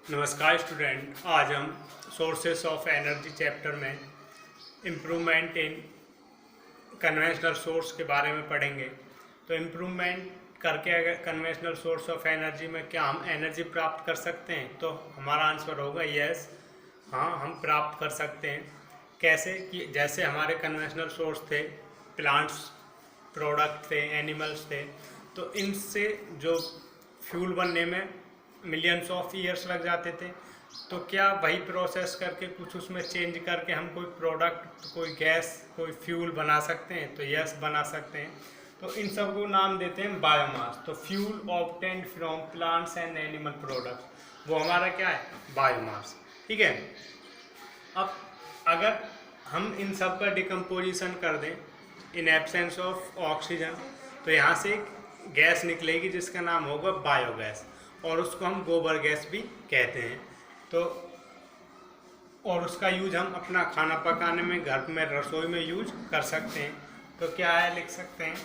नमस्कार स्टूडेंट, आज हम सोर्सेस ऑफ एनर्जी चैप्टर में इम्प्रूवमेंट इन कन्वेंशनल सोर्स के बारे में पढ़ेंगे। तो इम्प्रूवमेंट करके अगर कन्वेंशनल सोर्स ऑफ एनर्जी में क्या हम एनर्जी प्राप्त कर सकते हैं, तो हमारा आंसर होगा यस, हाँ हम प्राप्त कर सकते हैं। कैसे कि जैसे हमारे कन्वेंशनल सोर्स थे, प्लांट्स प्रोडक्ट थे, एनिमल्स थे, तो इनसे जो फ्यूल बनने में मिलियंस ऑफ ईयर्स लग जाते थे। तो क्या वही प्रोसेस करके कुछ उसमें चेंज करके हम कोई प्रोडक्ट, कोई गैस, कोई फ्यूल बना सकते हैं? तो यस, बना सकते हैं। तो इन सब को नाम देते हैं बायोमास। तो fuel obtained from plants and animal products, वो हमारा क्या है? बायोमास। ठीक है। अब अगर हम इन सब का डिकम्पोजिशन कर दें इन एब्सेंस ऑफ ऑक्सीजन, तो यहाँ से एक गैस निकलेगी जिसका नाम होगा बायोगैस, और उसको हम गोबर गैस भी कहते हैं। तो और उसका यूज हम अपना खाना पकाने में, घर में, रसोई में यूज कर सकते हैं। तो क्या है, लिख सकते हैं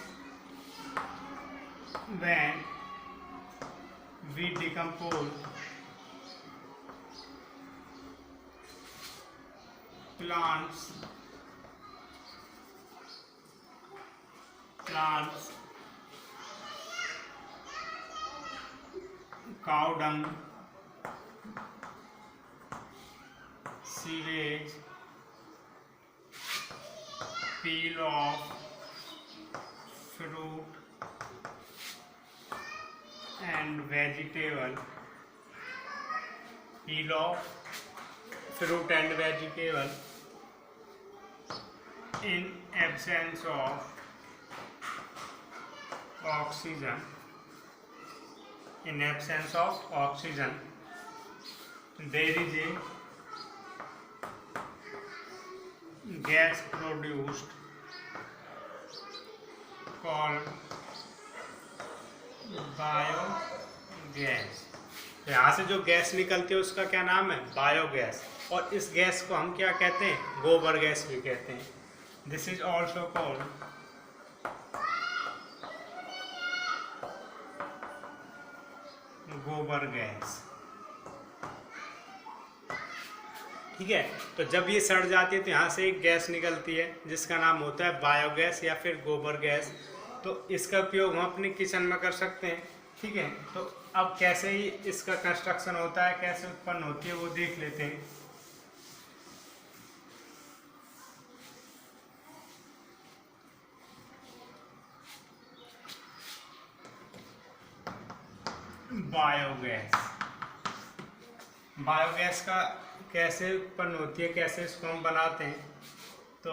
when we decompose plants cow dung, sewage, peel of fruit and vegetable, peel of fruit and vegetable in absence of oxygen, there is a gas produced called biogas. तो यहाँ से जो गैस निकलती है उसका क्या नाम है? बायोगैस। और इस गैस को हम क्या कहते हैं? गोबर गैस भी कहते हैं। दिस इज ऑल्सो कॉल्ड गोबर गैस। ठीक है। तो जब ये सड़ जाती है तो यहाँ से एक गैस निकलती है जिसका नाम होता है बायोगैस या फिर गोबर गैस। तो इसका उपयोग हम अपने किचन में कर सकते हैं। ठीक है। तो अब कैसे ही इसका कंस्ट्रक्शन होता है, कैसे उत्पन्न होती है, वो देख लेते हैं। बायोगैस का कैसे उत्पन्न होती है, कैसे इसको हम बनाते हैं? तो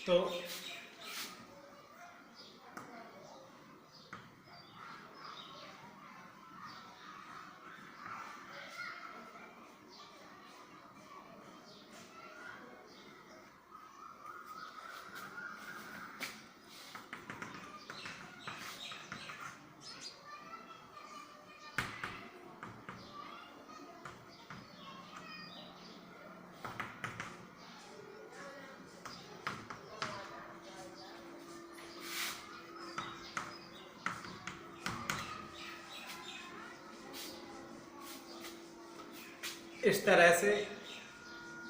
तो इस तरह से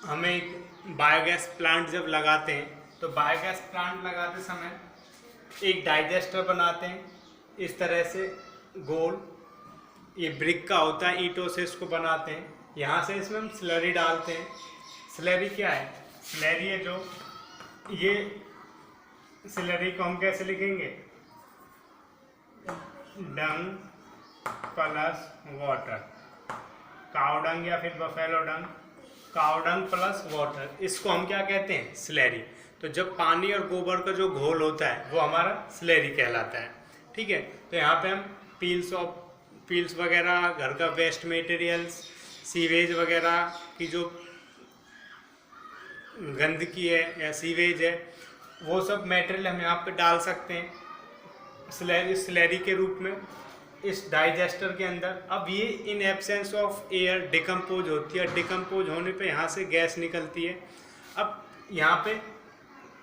हमें एक बायोगैस प्लांट जब लगाते हैं, तो बायोगैस प्लांट लगाते समय एक डाइजेस्टर बनाते हैं इस तरह से गोल, ये ब्रिक का होता है, ईंटों से इसको बनाते हैं। यहाँ से इसमें हम स्लरी डालते हैं। स्लरी क्या है? स्लरी है जो, ये स्लरी को हम कैसे लिखेंगे? डंग प्लस वाटर, काउ डंग या फिर बफेलो डंग कावडंग प्लस वाटर, इसको हम क्या कहते हैं, स्लैरी। तो जब पानी और गोबर का जो घोल होता है वो हमारा स्लैरी कहलाता है। ठीक है, तो यहाँ पे हम पील्स वगैरह, घर का वेस्ट मटेरियल्स, सीवेज वगैरह की जो गंदगी है या सीवेज है, वो सब मटेरियल हम यहाँ पे डाल सकते हैं स्लैरी के रूप में इस डाइजेस्टर के अंदर। अब ये in absence of air decompose होती है, डिकम्पोज होने पे यहाँ से गैस निकलती है। अब यहाँ पे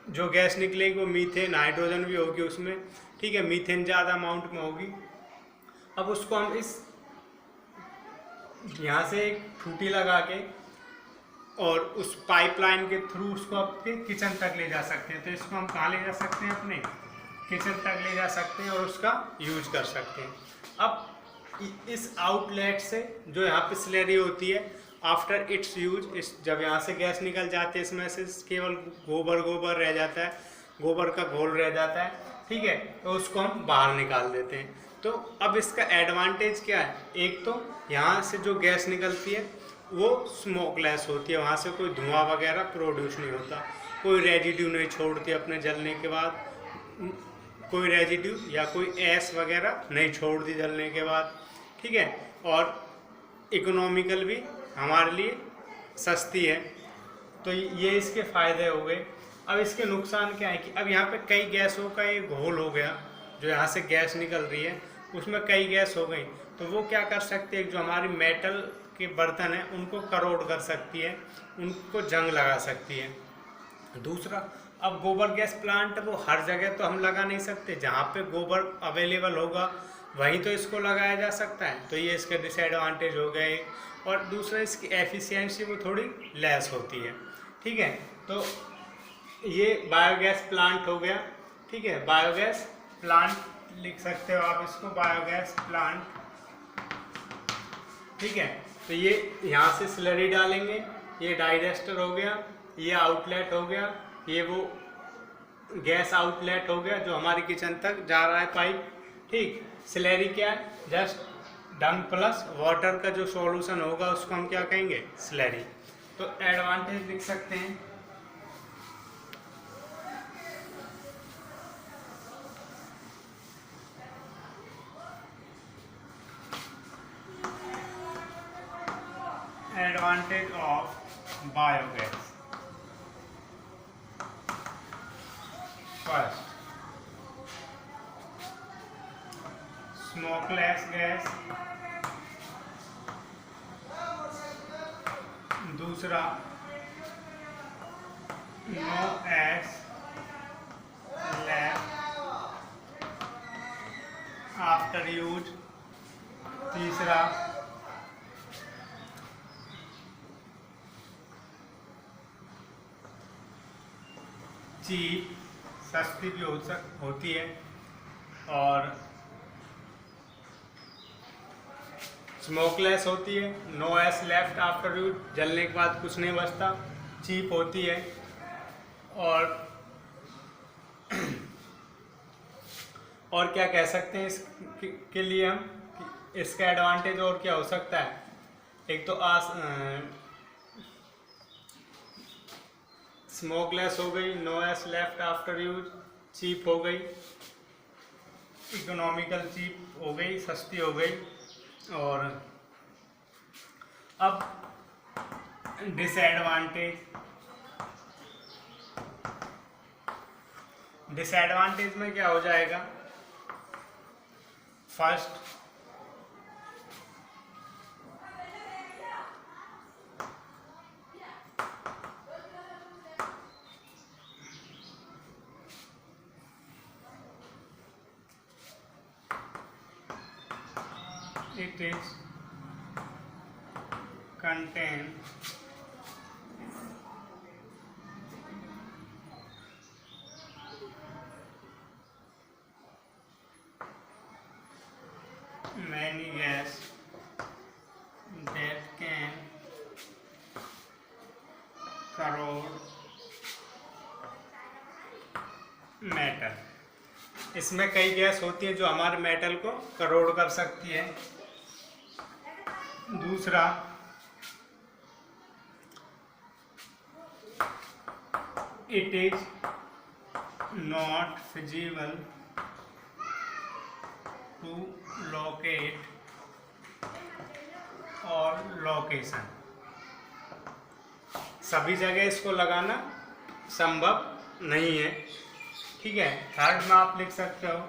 जो गैस निकलेगी वो मीथेन, हाइड्रोजन भी होगी उसमें। ठीक है, मीथेन ज़्यादा अमाउंट में होगी। अब उसको हम इस यहाँ से एक टूटी लगा के और उस पाइपलाइन के थ्रू उसको अपने किचन तक ले जा सकते हैं। तो इसको हम कहाँ ले जा सकते हैं, अपने किचन तक ले जा सकते हैं और उसका यूज कर सकते हैं। अब इस आउटलेट से जो यहाँ पे स्लैरी होती है, आफ्टर इट्स यूज, जब यहाँ से गैस निकल जाती है इसमें से केवल गोबर रह जाता है, गोबर का घोल रह जाता है। ठीक है, तो उसको हम बाहर निकाल देते हैं। तो अब इसका एडवांटेज क्या है, एक तो यहाँ से जो गैस निकलती है वो स्मोकलेस होती है, वहाँ से कोई धुआं वगैरह प्रोड्यूस नहीं होता, कोई रेजिड्यू नहीं छोड़ती अपने जलने के बाद, कोई रेजिड्यू या कोई ऐश वगैरह नहीं छोड़ती जलने के बाद। ठीक है, और इकोनॉमिकल भी हमारे लिए सस्ती है। तो ये इसके फ़ायदे हो गए। अब इसके नुकसान क्या है कि अब यहाँ पे कई गैसों का ये घोल हो गया, जो यहाँ से गैस निकल रही है उसमें कई गैस हो गई, तो वो क्या कर सकती है, जो हमारी मेटल के बर्तन हैं उनको करोड कर सकती है, उनको जंग लगा सकती है। दूसरा, अब गोबर गैस प्लांट वो हर जगह तो हम लगा नहीं सकते, जहाँ पे गोबर अवेलेबल होगा वहीं तो इसको लगाया जा सकता है। तो ये इसके डिसएडवांटेज हो गए। और दूसरा, इसकी एफिशिएंसी वो थोड़ी लेस होती है। ठीक है, तो ये बायोगैस प्लांट हो गया। ठीक है, बायोगैस प्लांट लिख सकते हो आप इसको, बायोगैस प्लांट। ठीक है, तो ये यहाँ से स्लरी डालेंगे, ये डाइजेस्टर हो गया, ये आउटलेट हो गया, ये वो गैस आउटलेट हो गया जो हमारी किचन तक जा रहा है पाइप। ठीक, स्लरी क्या है, जस्ट डंग प्लस वाटर का जो सॉल्यूशन होगा उसको हम क्या कहेंगे, स्लरी। तो एडवांटेज लिख सकते हैं, advantage of biogas. First, smokeless gas. दूसरा, no ash left after use. तीसरा, चीप, सस्ती भी होती है। और स्मोकलेस होती है, no ash left after use, जलने के बाद कुछ नहीं बचता, चीप होती है। और क्या कह सकते हैं इसके लिए हम, इसका एडवांटेज और क्या हो सकता है, एक तो स्मोकलेस हो गई, no ash left after use, cheap हो गई, इकोनॉमिकल चीप हो गई, सस्ती हो गई। और अब डिसएडवांटेज में क्या हो जाएगा, first, it is contain many gas that can corrode metal। इसमें कई गैस होती है जो हमारे मेटल को करोड़ कर सकती है। दूसरा, it is not feasible to locate और लोकेशन, सभी जगह इसको लगाना संभव नहीं है। ठीक है। थर्ड में आप लिख सकते हो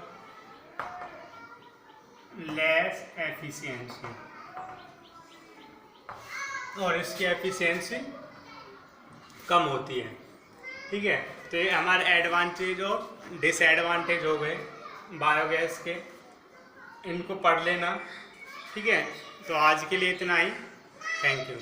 लेस एफिशिएंसी, और इसकी एफिशिएंसी कम होती है। ठीक है। तो ये हमारे एडवांटेज और डिसएडवांटेज हो गए बायोगैस के, इनको पढ़ लेना। ठीक है। तो आज के लिए इतना ही। Thank you.